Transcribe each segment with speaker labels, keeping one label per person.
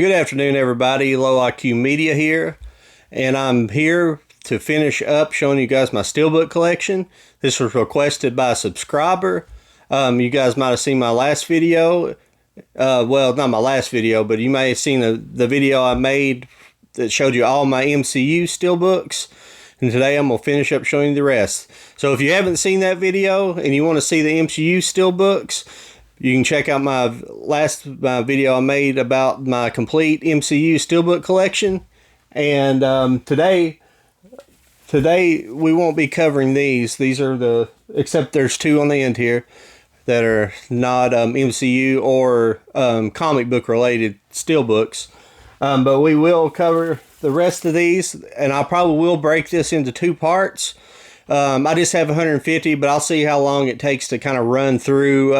Speaker 1: Good afternoon, everybody. Low IQ Media here, and I'm here to finish up showing you guys my steelbook collection. This was requested by a subscriber. You guys might have seen my last video. Well, not my last video, but you may have seen the video I made that showed you all my MCU steelbooks. And today I'm going to finish up showing you the rest. So if you haven't seen that video and you want to see the MCU steelbooks, you can check out my last video I made about my complete MCU steelbook collection. And today we won't be covering these. These are except there's two on the end here that are not MCU or comic book related steelbooks. But we will cover the rest of these, and I probably will break this into two parts. I just have 150, but I'll see how long it takes to kind of run through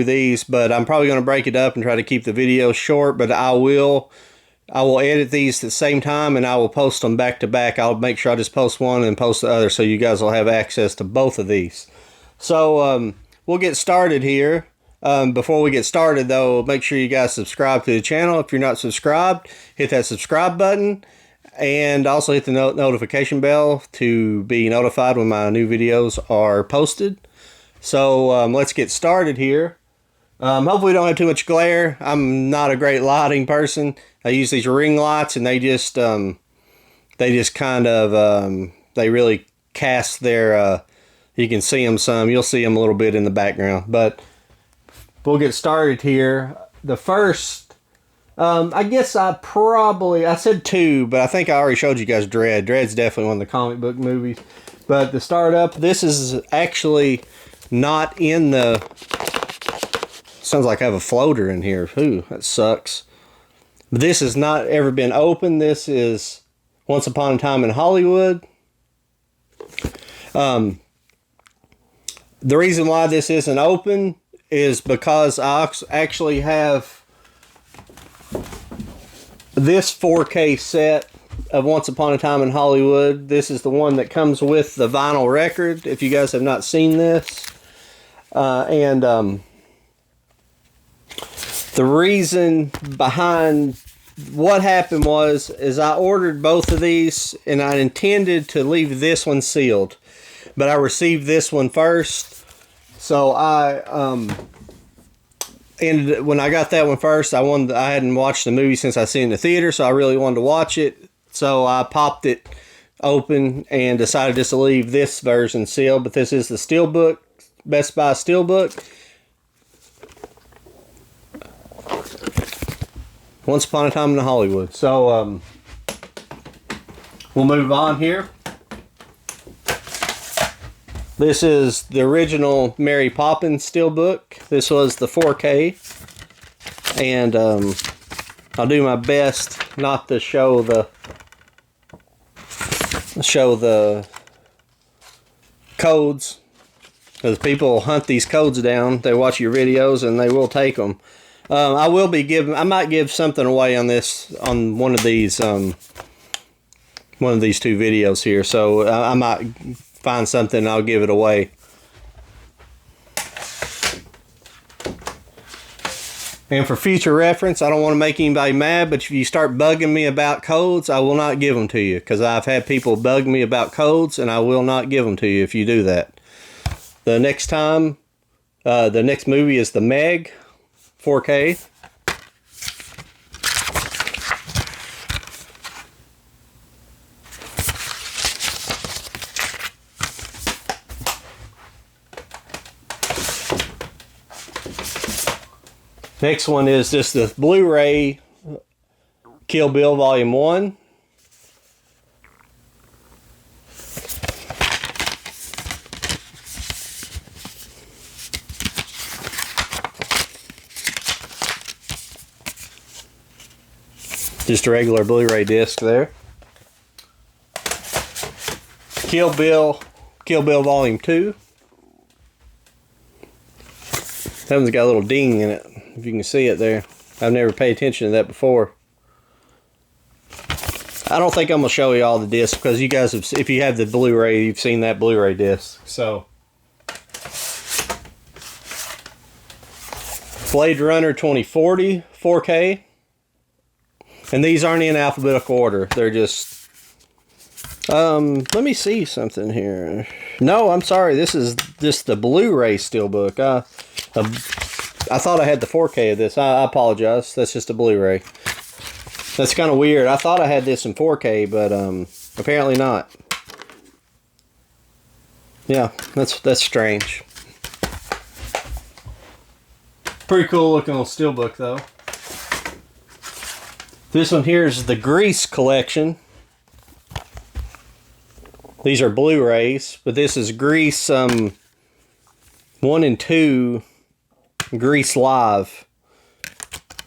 Speaker 1: these. But I'm probably going to break it up and try to keep the video short. But I will edit these at the same time, and I will post them back to back. I'll make sure I just post one and post the other, so you guys will have access to both of these. So we'll get started here. Before we get started, though, make sure you guys subscribe to the channel. If you're not subscribed, hit that subscribe button, and also hit the notification bell to be notified when my new videos are posted. So let's get started here. Hopefully we don't have too much glare. I'm not a great lighting person. I use these ring lights, and they really cast their, you can see them some. You'll see them a little bit in the background. But we'll get started here. The first, I guess I said two, but I think I already showed you guys Dread. Dread's definitely one of the comic book movies. But to start up, this is actually not in the... Sounds like I have a floater in here. Ooh, that sucks. But this has not ever been opened. This is Once Upon a Time in Hollywood. The reason why this isn't open is because I actually have this 4K set of Once Upon a Time in Hollywood. This is the one that comes with the vinyl record, if you guys have not seen this. The reason behind what happened is I ordered both of these, and I intended to leave this one sealed, but I received this one first. So when I got that one first, I hadn't watched the movie since I seen it in the theater, so I really wanted to watch it. So I popped it open and decided just to leave this version sealed. But this is the steelbook, Best Buy steelbook. Once Upon a Time in Hollywood. So we'll move on here. This is the original Mary Poppins steelbook. This was the 4K, and I'll do my best not to show the codes, because people hunt these codes down. They watch your videos and they will take them. I might give something away on one of these two videos here. So I might find something and I'll give it away. And for future reference, I don't want to make anybody mad, but if you start bugging me about codes, I will not give them to you, because I've had people bug me about codes, and I will not give them to you if you do that. The next movie is The Meg 4K. Next one is just the Blu-ray Kill Bill Volume 1. Just a regular Blu-ray disc there. Kill Bill Volume 2. That one's got a little ding in it, if you can see it there. I've never paid attention to that before. I don't think I'm going to show you all the discs, because you guys have, if you have the Blu-ray, you've seen that Blu-ray disc. So Blade Runner 2040 4K. And these aren't in alphabetical order. They're just... let me see something here. No, I'm sorry. This is just the Blu-ray steelbook. I thought I had the 4K of this. I apologize. That's just a Blu-ray. That's kind of weird. I thought I had this in 4K, but apparently not. Yeah, that's strange. Pretty cool looking little steelbook though. This one here is the Grease collection. These are Blu-rays, but this is Grease 1 and 2, Grease Live.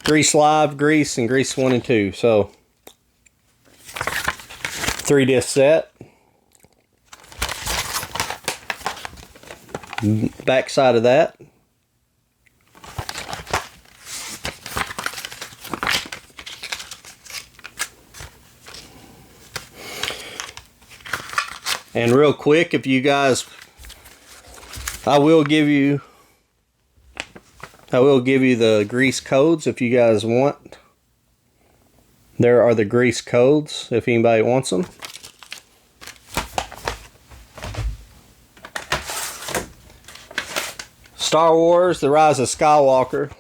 Speaker 1: Grease Live, Grease, and Grease 1 and 2. So, 3-disc set. Back side of that. And real quick, if you guys, I will give you the grease codes if you guys want. There are the grease codes if anybody wants them. Star Wars: The Rise of Skywalker.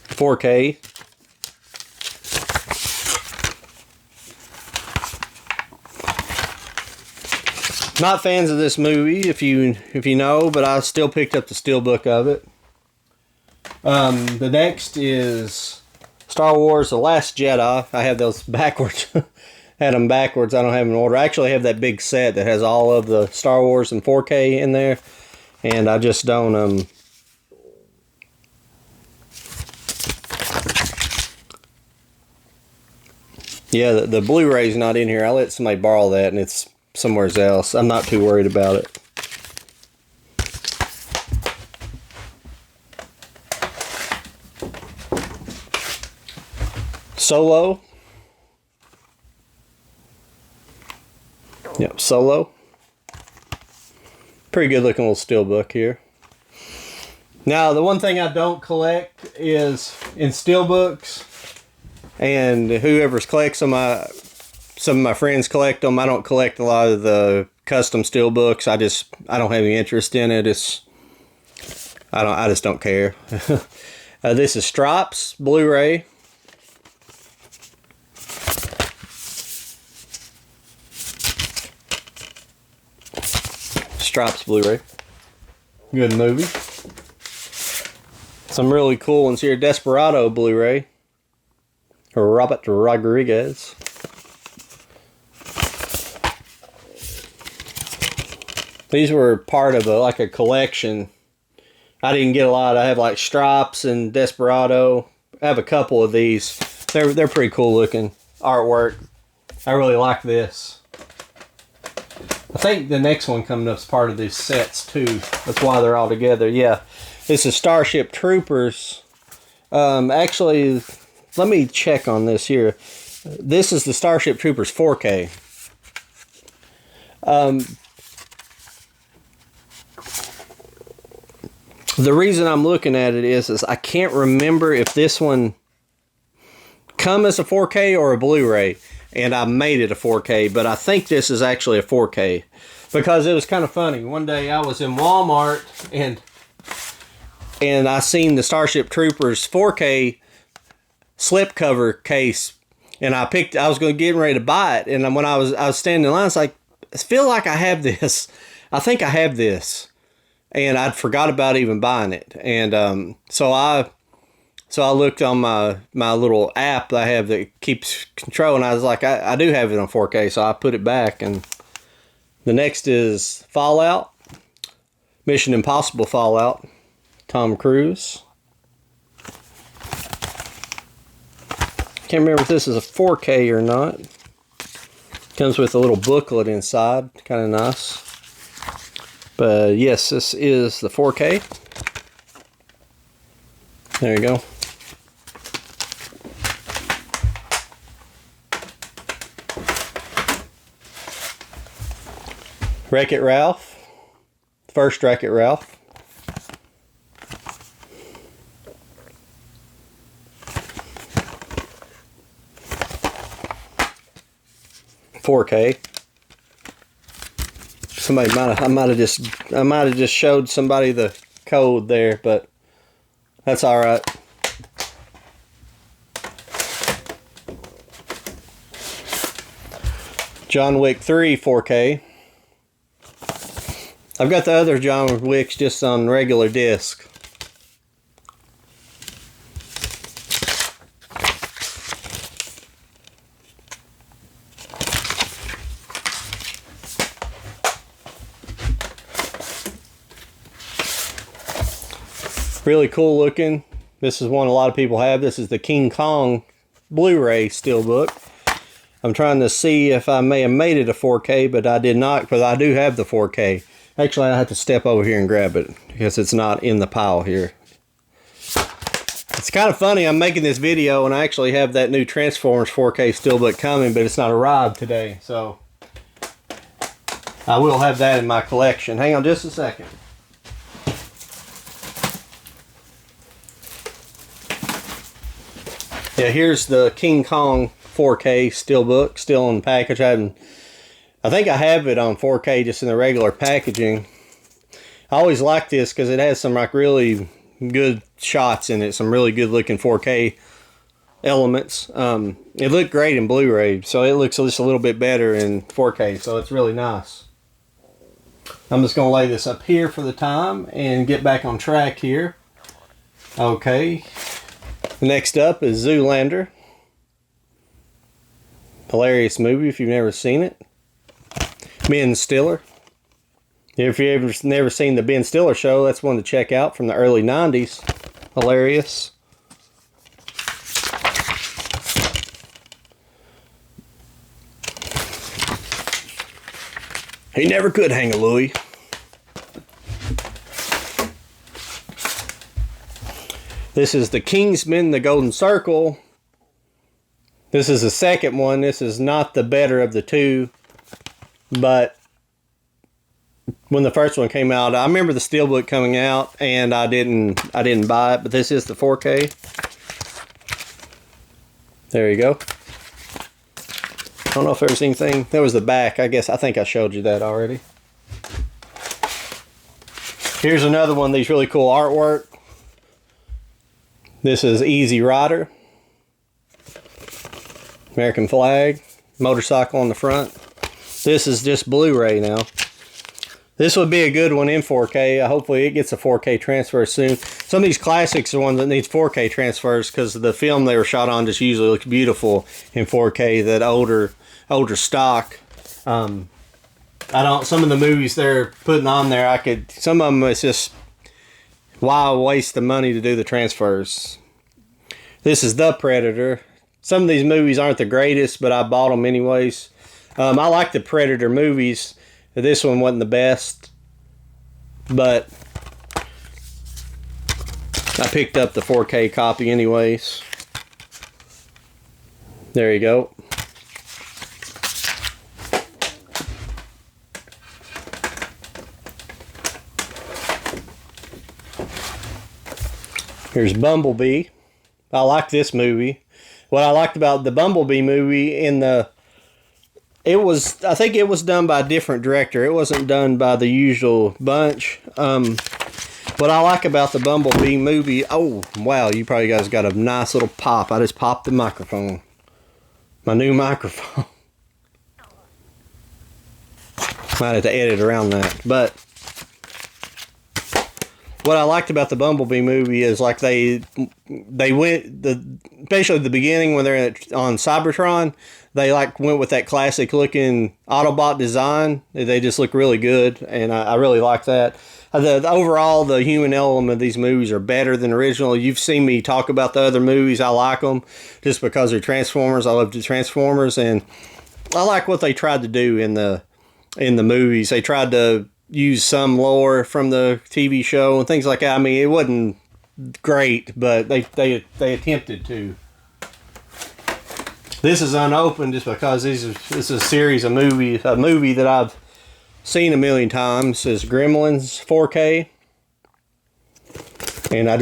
Speaker 1: $4K. Not fans of this movie, if you know, but I still picked up the steelbook of it. The next is Star Wars: The Last Jedi. I have those backwards. Had them backwards. I don't have them in order. I actually have that big set that has all of the Star Wars in 4K in there, and I just don't yeah, the Blu-ray's not in here. I let somebody borrow that, and it's somewhere else. I'm not too worried about it. Solo. Yep, Solo. Pretty good looking little steelbook here. Now, the one thing I don't collect is in steelbooks, and whoever's collects them, some of my friends collect them. I don't collect a lot of the custom steelbooks. I don't have any interest in it. I just don't care. This is Stripes Blu-ray. Stripes Blu-ray. Good movie. Some really cool ones here. Desperado Blu-ray. Robert Rodriguez. These were part of a collection. I didn't get a lot. I have like Stripes and Desperado. I have a couple of these. They're pretty cool looking artwork. I really like this. I think the next one coming up is part of these sets too. That's why they're all together. Yeah, this is Starship Troopers. Actually, let me check on this here. This is the Starship Troopers 4K. The reason I'm looking at it is I can't remember if this one come as a 4K or a Blu-ray, and I made it a 4K, but I think this is actually a 4K because it was kind of funny. One day I was in Walmart and I seen the Starship Troopers 4K slipcover case, and I was going to get ready to buy it, and when I was standing in line, I was like, I feel like I have this. I think I have this. And I'd forgot about even buying it. And so I looked on my little app that I have that keeps control, and I was like, I do have it on 4K, so I put it back. And the next is Fallout. Mission Impossible Fallout. Tom Cruise. Can't remember if this is a 4K or not. Comes with a little booklet inside. Kind of nice. But yes, this is the 4K. There you go. Wreck-It Ralph First Wreck-It Ralph. $4K. I might have just showed somebody the code there, but that's all right. John Wick 3 4K. I've got the other John Wicks just on regular disc. Really cool looking. This is one a lot of people have. This is the King Kong Blu-ray steelbook. I'm trying to see if I may have made it a 4K, but I did not, because I do have the 4K. Actually, I have to step over here and grab it because it's not in the pile here. It's kind of funny. I'm making this video and I actually have that new Transformers 4K steelbook coming, but it's not arrived today. So I will have that in my collection. Hang on just a second. Yeah, here's the King Kong 4K steelbook, still in the package. I think I have it on 4K just in the regular packaging. I always like this because it has some like really good shots in it, some really good looking 4K elements. It looked great in Blu-ray, so it looks just a little bit better in 4K, so it's really nice. I'm just going to lay this up here for the time and get back on track here. Okay. Next up is Zoolander. Hilarious movie if you've never seen it. Ben Stiller. If you've never seen the Ben Stiller show, that's one to check out from the early 90s. Hilarious. He never could hang a Louis. This is the Kingsman, the Golden Circle. This is the second one. This is not the better of the two. But when the first one came out, I remember the steelbook coming out and I didn't buy it, but this is the 4K. There you go. I don't know if there's anything. There was the back. I think I showed you that already. Here's another one of these really cool artwork. This is Easy Rider. American flag. Motorcycle on the front. This is just Blu-ray now. This would be a good one in 4K. Hopefully it gets a 4K transfer soon. Some of these classics are ones that needs 4K transfers because the film they were shot on just usually looks beautiful in 4K. That older stock. Some of the movies they're putting on there, some of them it's just why waste the money to do the transfers. This is The Predator. Some of these movies aren't the greatest, but I bought them anyways. I like the Predator movies. This one wasn't the best, but I picked up the 4K copy anyways. There you go. Here's Bumblebee. I like this movie. What I liked about the Bumblebee movie I think it was done by a different director. It wasn't done by the usual bunch. What I like about the Bumblebee movie, oh wow, you probably guys got a nice little pop. I just popped the microphone. My new microphone. Might have to edit around that, but what I liked about the Bumblebee movie is like they went especially the beginning when they're on Cybertron, they like went with that classic looking Autobot design. They just look really good, and I really like that. Overall, the human element of these movies are better than original. You've seen me talk about the other movies. I like them just because they're Transformers. I love the Transformers, and I like what they tried to do in the movies. They tried to use some lore from the TV show and things like that. I mean, it wasn't great, but they attempted to. This is unopened just because this is a series of movies, a movie that I've seen a million times is Gremlins 4K. And I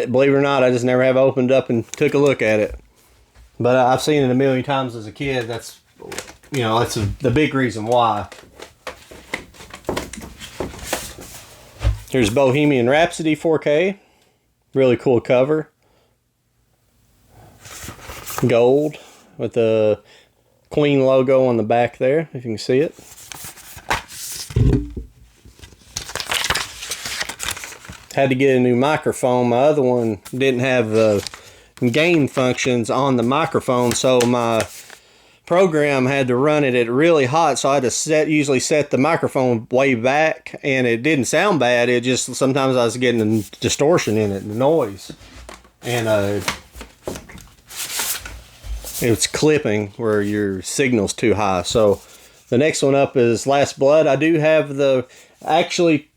Speaker 1: believe it or not, I just never have opened up and took a look at it. But I've seen it a million times as a kid. That's, you know, that's the big reason why. Here's Bohemian Rhapsody 4K. Really cool cover. Gold with the Queen logo on the back there, if you can see it. Had to get a new microphone. My other one didn't have the gain functions on the microphone, so my program had to run it at really hot, so I had to usually set the microphone way back, and it didn't sound bad. It just, sometimes I was getting a distortion in it, the noise, and it's clipping where your signal's too high. So the next one up is Last Blood. I do have the, actually,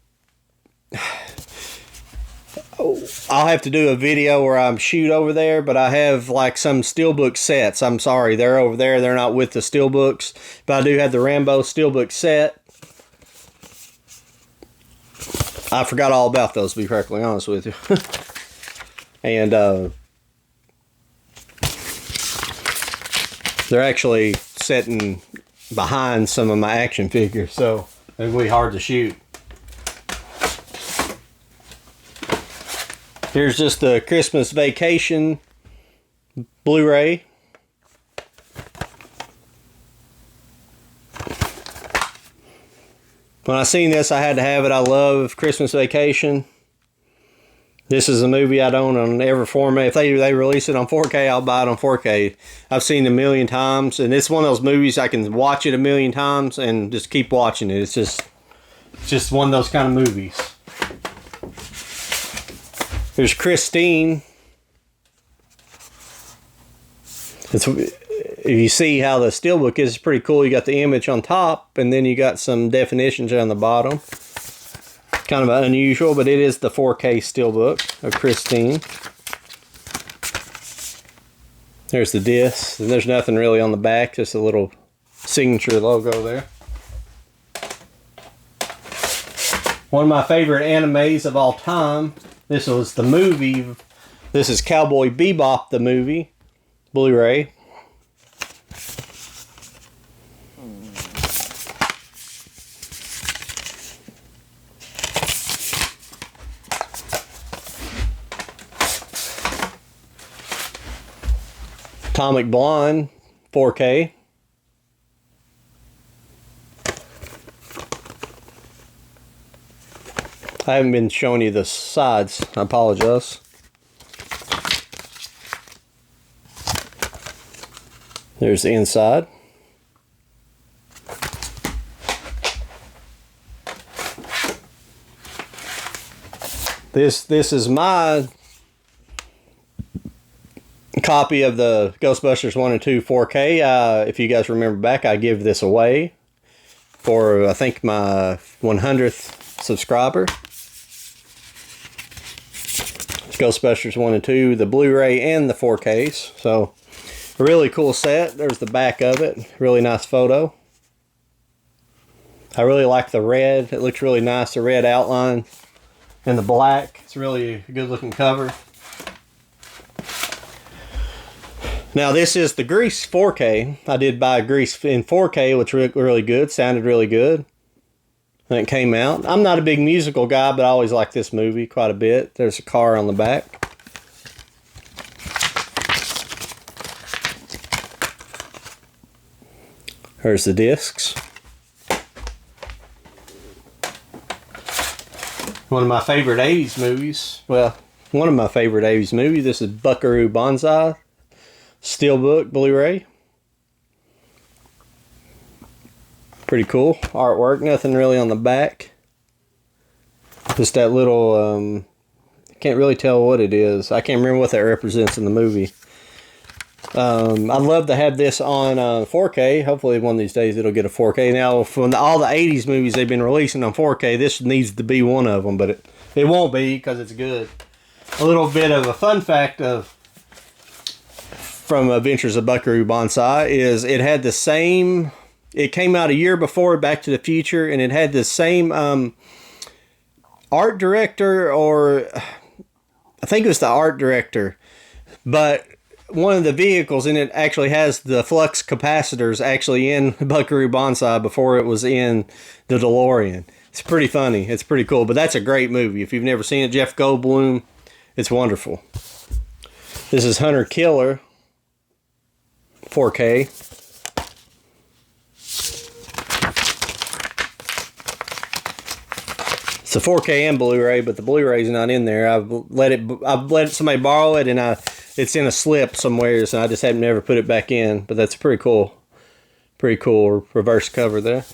Speaker 1: I'll have to do a video where I'm shoot over there, but I have like some steelbook sets. I'm sorry, they're over there. They're not with the steelbooks, but I do have the Rambo steelbook set. I forgot all about those, to be perfectly honest with you. And they're actually sitting behind some of my action figures, so it'll be hard to shoot. Here's just the Christmas Vacation Blu-ray. When I seen this, I had to have it. I love Christmas Vacation. This is a movie I'd own on every format. If they release it on 4K, I'll buy it on 4K. I've seen it a million times, and it's one of those movies I can watch it a million times and just keep watching it. It's just one of those kind of movies. There's Christine. If you see how the steelbook is, it's pretty cool. You got the image on top, and then you got some definitions on the bottom. Kind of unusual, but it is the 4K steelbook of Christine. There's the disc, and there's nothing really on the back, just a little signature logo there. One of my favorite animes of all time. This was the movie. This is Cowboy Bebop, the movie, Blu-ray. Atomic Blonde, 4K. I haven't been showing you the sides. I apologize. There's the inside. This is my copy of the Ghostbusters 1 and 2 4K. If you guys remember back, I give this away for, I think, my 100th subscriber. Ghostbusters 1 and 2, the Blu-ray and the 4Ks. So, a really cool set. There's the back of it. Really nice photo. I really like the red. It looks really nice, the red outline and the black. It's really a good looking cover. Now, this is the Grease 4K. I did buy Grease in 4K, which was really good. Sounded really good when it came out. I'm not a big musical guy, but I always like this movie quite a bit. There's a car on the back. There's the discs. One of my favorite 80s movies. Well, one of my favorite 80s movies. This is Buckaroo Banzai. Steelbook Blu-ray. Pretty cool artwork. Nothing really on the back. Just that little, can't really tell what it is. I can't remember what that represents in the movie. I'd love to have this on 4K. Hopefully one of these days it'll get a 4K. Now, from all the 80s movies they've been releasing on 4K, this needs to be one of them, but it won't be because it's good. A little bit of a fun fact from Adventures of Buckaroo Banzai is it had the same it came out a year before Back to the Future, and it had the same art director, or I think it was the art director, but one of the vehicles in it actually has the flux capacitors actually in Buckaroo Banzai before it was in the DeLorean. It's pretty funny. It's pretty cool, but that's a great movie. If you've never seen it, Jeff Goldblum, it's wonderful. This is Hunter Killer, 4K. It's a 4K and Blu-ray, but the Blu-ray's not in there. I've let somebody borrow it, and it's in a slip somewhere, so I just haven't never put it back in. But that's pretty cool reverse cover there.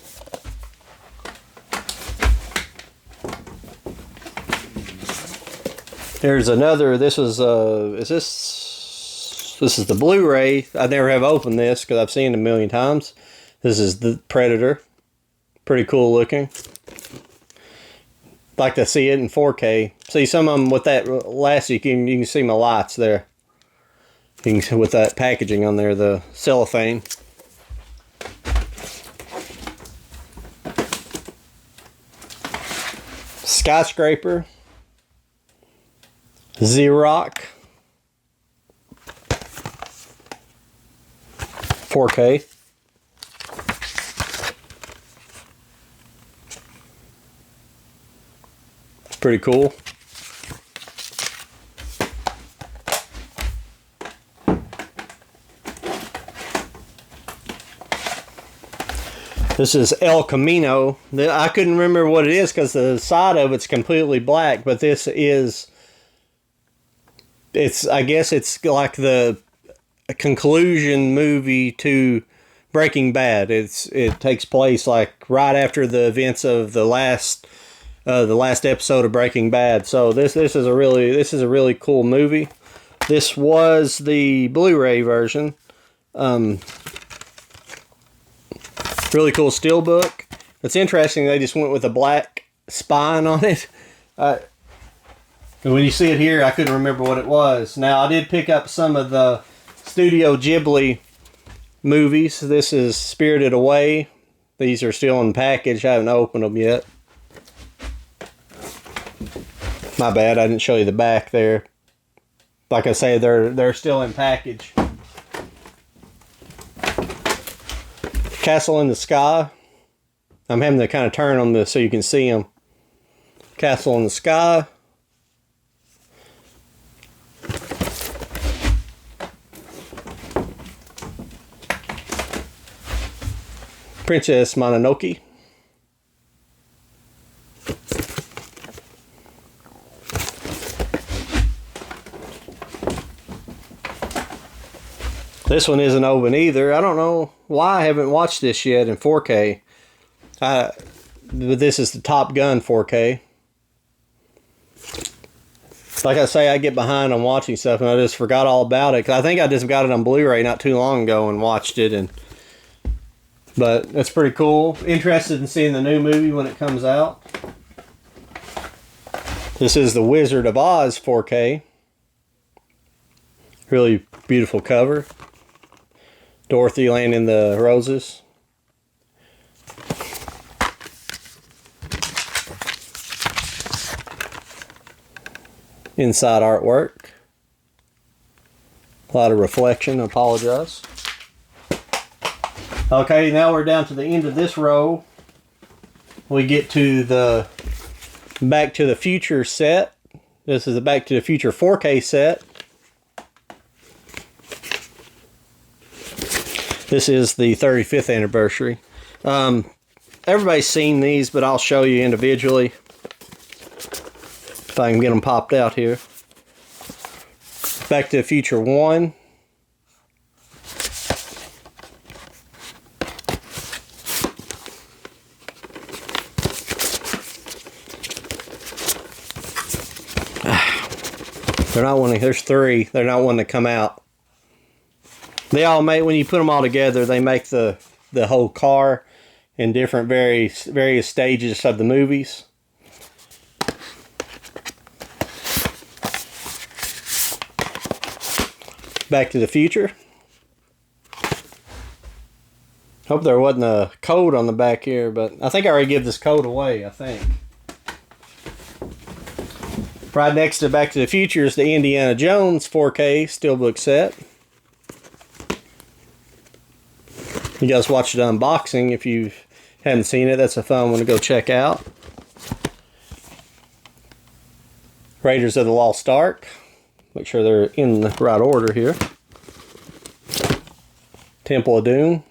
Speaker 1: There's another. This is this is the Blu-ray. I never have opened this because I've seen it a million times. This is the Predator. Pretty cool looking. Like to see it in 4K. See some of them with that last. You can see my lights there. You can, with that packaging on there, the cellophane. Skyscraper. Xerox. 4K. It's pretty cool. This is El Camino. I couldn't remember what it is because the side of it's completely black, but this is, I guess it's like the conclusion movie to Breaking Bad. It takes place like right after the events of the last episode of Breaking Bad. So this is a really cool movie. This was the Blu-ray version. Really cool steelbook. It's interesting they just went with a black spine on it. And when you see it here, I couldn't remember what it was. Now, I did pick up some of the Studio Ghibli movies. This is Spirited Away. These are still in the package. I haven't opened them yet. My bad, I didn't show you the back there. Like I say, they're still in package. Castle in the Sky. I'm having to kind of turn them so you can see them. Castle in the Sky. Princess Mononoke. This one isn't open either. I don't know why I haven't watched this yet in 4K. But this is the Top Gun 4K. Like I say, I get behind on watching stuff and I just forgot all about it. 'Cause I think I just got it on Blu-ray not too long ago and watched it. But it's pretty cool. Interested in seeing the new movie when it comes out. This is the Wizard of Oz 4K. Really beautiful cover. Dorothy laying in the roses. Inside artwork. A lot of reflection, I apologize. Okay, now we're down to the end of this row. We get to the Back to the Future set. This is the Back to the Future 4K set. This is the 35th anniversary. Everybody's seen these, but I'll show you individually. If I can get them popped out here. Back to the Future 1. They're not wanting, there's 3. They're not wanting to come out. They all make, when you put them all together, they make the whole car in different various stages of the movies. Back to the Future. Hope there wasn't a code on the back here, but I think I already gave this code away, I think. Right next to Back to the Future is the Indiana Jones 4K steelbook set. You guys watched the unboxing. If you haven't seen it, that's a fun one to go check out. Raiders of the Lost Ark. Make sure they're in the right order here. Temple of Doom.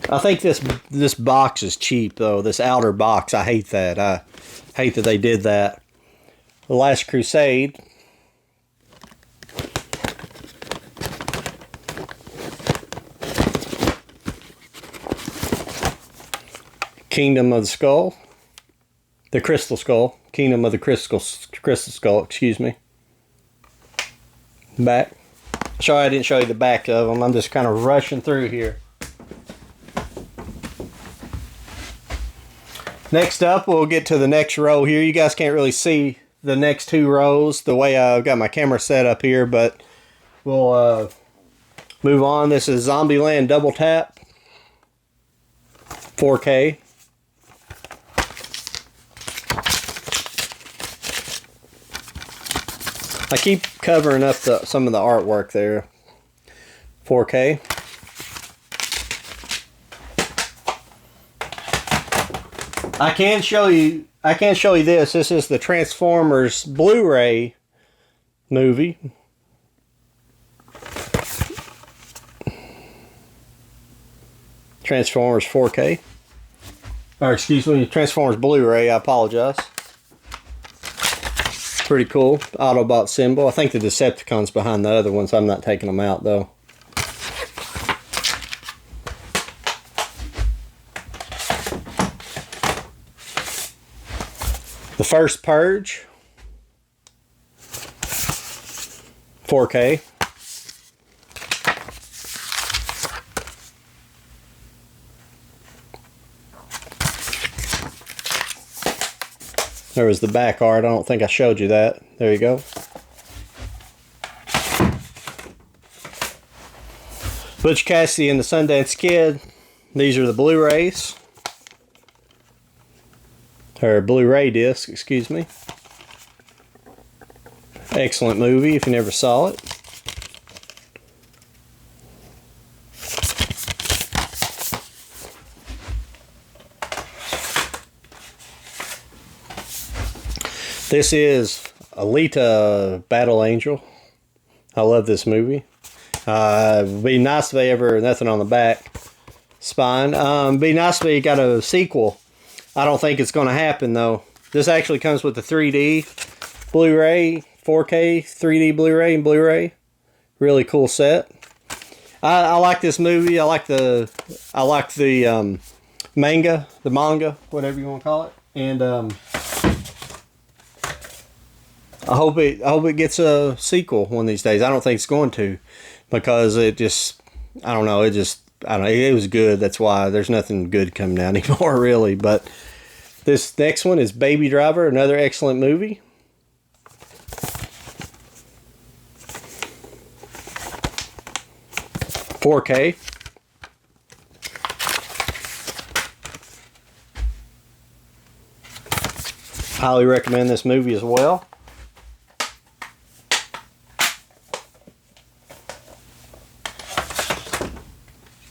Speaker 1: I think this box is cheap though. This outer box, I hate that. I hate that they did that. The Last Crusade. Kingdom of the Skull. The Crystal Skull. Kingdom of the Crystal Skull, excuse me. Back. Sorry I didn't show you the back of them. I'm just kind of rushing through here. Next up, we'll get to the next row here. You guys can't really see the next two rows the way I've got my camera set up here, but we'll move on. This is Zombieland Double Tap 4K. I keep covering up some of the artwork there. 4K. I can't show you this. This is the Transformers Blu-ray movie. Transformers 4K. Or excuse me, Transformers Blu-ray, I apologize. Pretty cool. Autobot symbol. I think the Decepticons behind the other ones. I'm not taking them out though. The First Purge. 4K. There was the back art. I don't think I showed you that. There you go. Butch Cassidy and the Sundance Kid. These are the Blu-rays. Or Blu-ray disc, excuse me. Excellent movie if you never saw it. This is Alita Battle Angel. I love this movie. It'd be nice if they ever, nothing on the back spine. Be nice if they got a sequel. I don't think it's going to happen though. This actually comes with the 3D Blu-ray, 4K 3D Blu-ray and Blu-ray. Really cool set. I like this movie. I like the manga, whatever you want to call it. And I hope it gets a sequel one of these days. I don't think it's going to, because it just, I don't know, it was good. That's why there's nothing good coming out anymore, really. But this next one is Baby Driver, another excellent movie. $4K. Highly recommend this movie as well.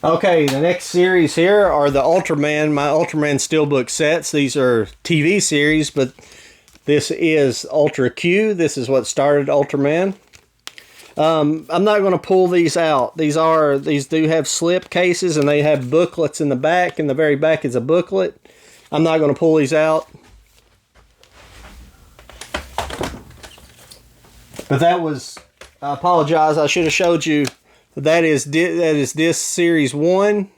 Speaker 1: Okay, the next series here are the Ultraman, my Ultraman Steelbook sets. These are TV series, but this is Ultra Q. This is what started Ultraman. I'm not going to pull these out. These do have slip cases, and they have booklets in the back. In the very back is a booklet. I'm not going to pull these out. But that was, I apologize, I should have showed you. That is disc series 1.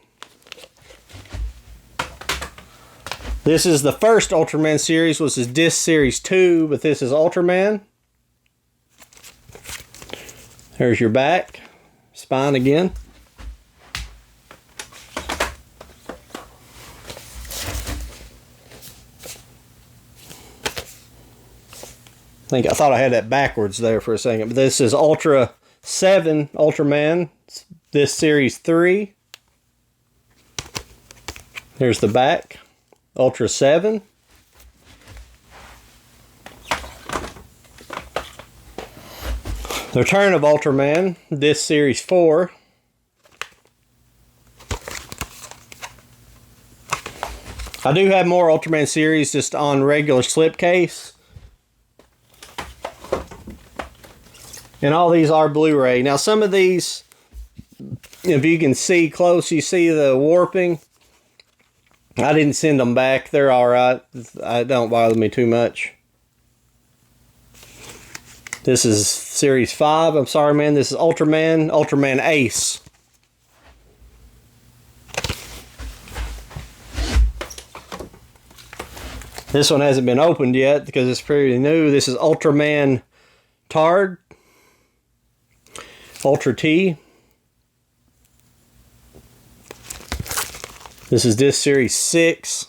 Speaker 1: This is the first Ultraman series, which is disc series 2, but this is Ultraman. There's your back, spine again. I thought I had that backwards there for a second, but this is Ultra 7 Ultraman. This series 3. Here's the back. Ultra 7. The Return of Ultraman. This series 4. I do have more Ultraman series just on regular slipcase. And all these are Blu-ray. Now some of these, if you can see close, you see the warping. I didn't send them back. They're alright. It don't bother me too much. This is series 5. I'm sorry, man. This is Ultraman Ace. This one hasn't been opened yet because it's pretty new. This is Ultraman Tard. Ultra T. This is disc series 6.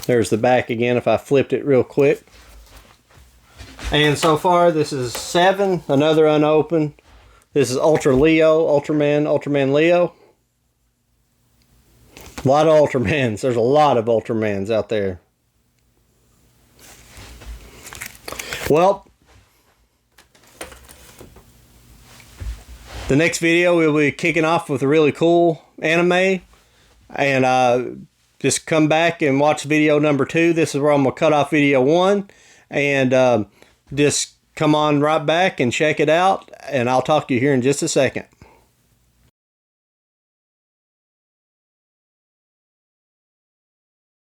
Speaker 1: There's the back again if I flipped it real quick. And so far this is 7, another unopened. This is Ultraman Leo. A lot of Ultramans. There's a lot of Ultramans out there. Well, the next video we'll be kicking off with a really cool anime. And just come back and watch video number 2. This is where I'm going to cut off video 1. And just come on right back and check it out. And I'll talk to you here in just a second.